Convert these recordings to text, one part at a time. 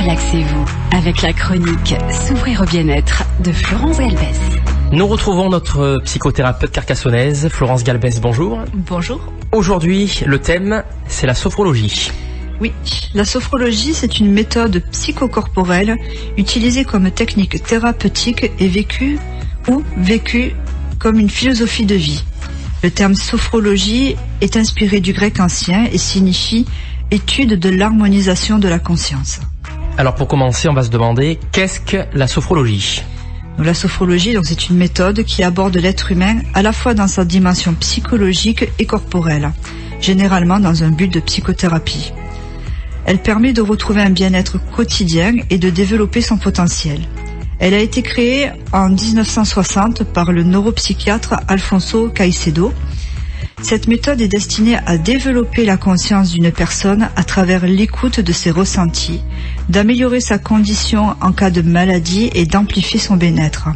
Relaxez-vous avec la chronique S'ouvrir au bien-être de Florence Galbès. Nous retrouvons notre psychothérapeute carcassonnaise, Florence Galbès, bonjour. Bonjour. Aujourd'hui, le thème, c'est la sophrologie. Oui, la sophrologie, c'est une méthode psychocorporelle utilisée comme technique thérapeutique et vécue comme une philosophie de vie. Le terme sophrologie est inspiré du grec ancien et signifie étude de l'harmonisation de la conscience. Alors pour commencer, on va se demander, qu'est-ce que la sophrologie ? La sophrologie, c'est une méthode qui aborde l'être humain à la fois dans sa dimension psychologique et corporelle, généralement dans un but de psychothérapie. Elle permet de retrouver un bien-être quotidien et de développer son potentiel. Elle a été créée en 1960 par le neuropsychiatre Alfonso Caicedo. Cette méthode est destinée à développer la conscience d'une personne à travers l'écoute de ses ressentis, d'améliorer sa condition en cas de maladie et d'amplifier son bien-être.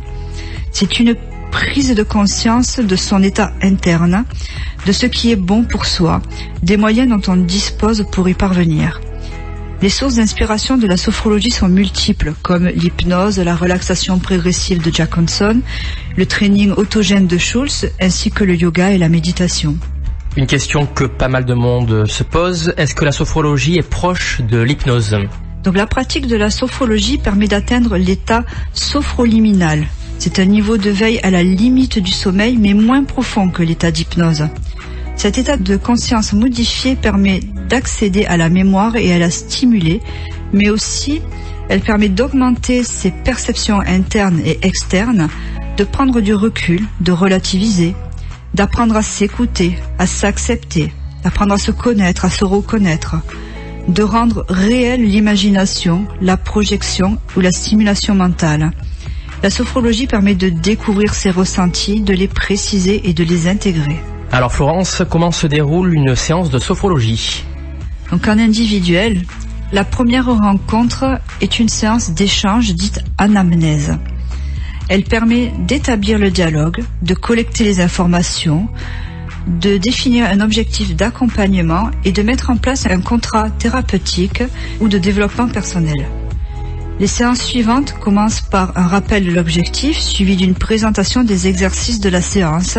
C'est une prise de conscience de son état interne, de ce qui est bon pour soi, des moyens dont on dispose pour y parvenir. Les sources d'inspiration de la sophrologie sont multiples, comme l'hypnose, la relaxation progressive de Jack Hanson, le training autogène de Schultz, ainsi que le yoga et la méditation. Une question que pas mal de monde se pose, est-ce que la sophrologie est proche de l'hypnose ? La pratique de la sophrologie permet d'atteindre l'état sophroliminal. C'est un niveau de veille à la limite du sommeil, mais moins profond que l'état d'hypnose. Cet état de conscience modifié permet d'accéder à la mémoire et à la stimuler, mais aussi elle permet d'augmenter ses perceptions internes et externes, de prendre du recul, de relativiser, d'apprendre à s'écouter, à s'accepter, d'apprendre à se connaître, à se reconnaître, de rendre réelle l'imagination, la projection ou la stimulation mentale. La sophrologie permet de découvrir ses ressentis, de les préciser et de les intégrer. Alors Florence, comment se déroule une séance de sophrologie ? En individuel, la première rencontre est une séance d'échange dite anamnèse. Elle permet d'établir le dialogue, de collecter les informations, de définir un objectif d'accompagnement et de mettre en place un contrat thérapeutique ou de développement personnel. Les séances suivantes commencent par un rappel de l'objectif suivi d'une présentation des exercices de la séance,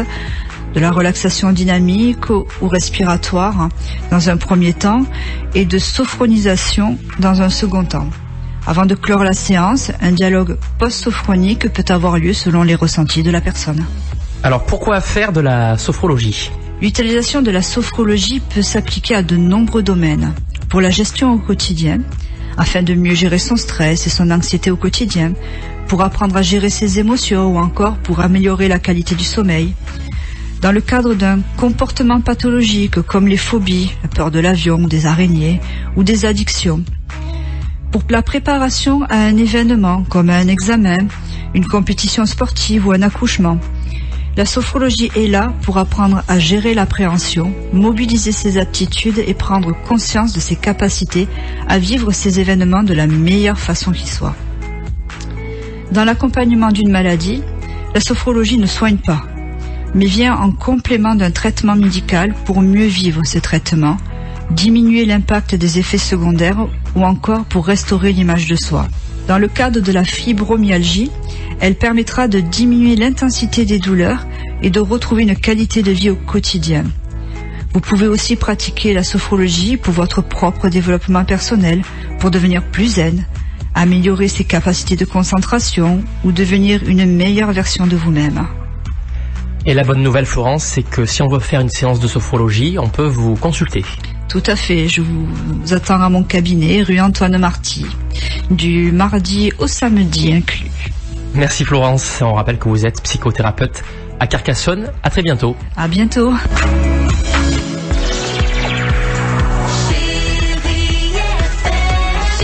de la relaxation dynamique ou respiratoire dans un premier temps et de sophronisation dans un second temps. Avant de clore la séance, un dialogue post-sophronique peut avoir lieu selon les ressentis de la personne. Alors pourquoi faire de la sophrologie ? L'utilisation de la sophrologie peut s'appliquer à de nombreux domaines. Pour la gestion au quotidien, afin de mieux gérer son stress et son anxiété au quotidien, pour apprendre à gérer ses émotions ou encore pour améliorer la qualité du sommeil. Dans le cadre d'un comportement pathologique comme les phobies, la peur de l'avion ou des araignées ou des addictions. Pour la préparation à un événement comme un examen, une compétition sportive ou un accouchement. La sophrologie est là pour apprendre à gérer l'appréhension, mobiliser ses aptitudes et prendre conscience de ses capacités à vivre ces événements de la meilleure façon qui soit. Dans l'accompagnement d'une maladie, la sophrologie ne soigne pas, mais vient en complément d'un traitement médical pour mieux vivre ce traitement, diminuer l'impact des effets secondaires ou encore pour restaurer l'image de soi. Dans le cadre de la fibromyalgie, elle permettra de diminuer l'intensité des douleurs et de retrouver une qualité de vie au quotidien. Vous pouvez aussi pratiquer la sophrologie pour votre propre développement personnel, pour devenir plus zen, améliorer ses capacités de concentration ou devenir une meilleure version de vous-même. Et la bonne nouvelle, Florence, c'est que si on veut faire une séance de sophrologie, on peut vous consulter. Tout à fait, je vous attends à mon cabinet, rue Antoine Marty, du mardi au samedi inclus. Merci Florence, on rappelle que vous êtes psychothérapeute à Carcassonne. À très bientôt. À bientôt.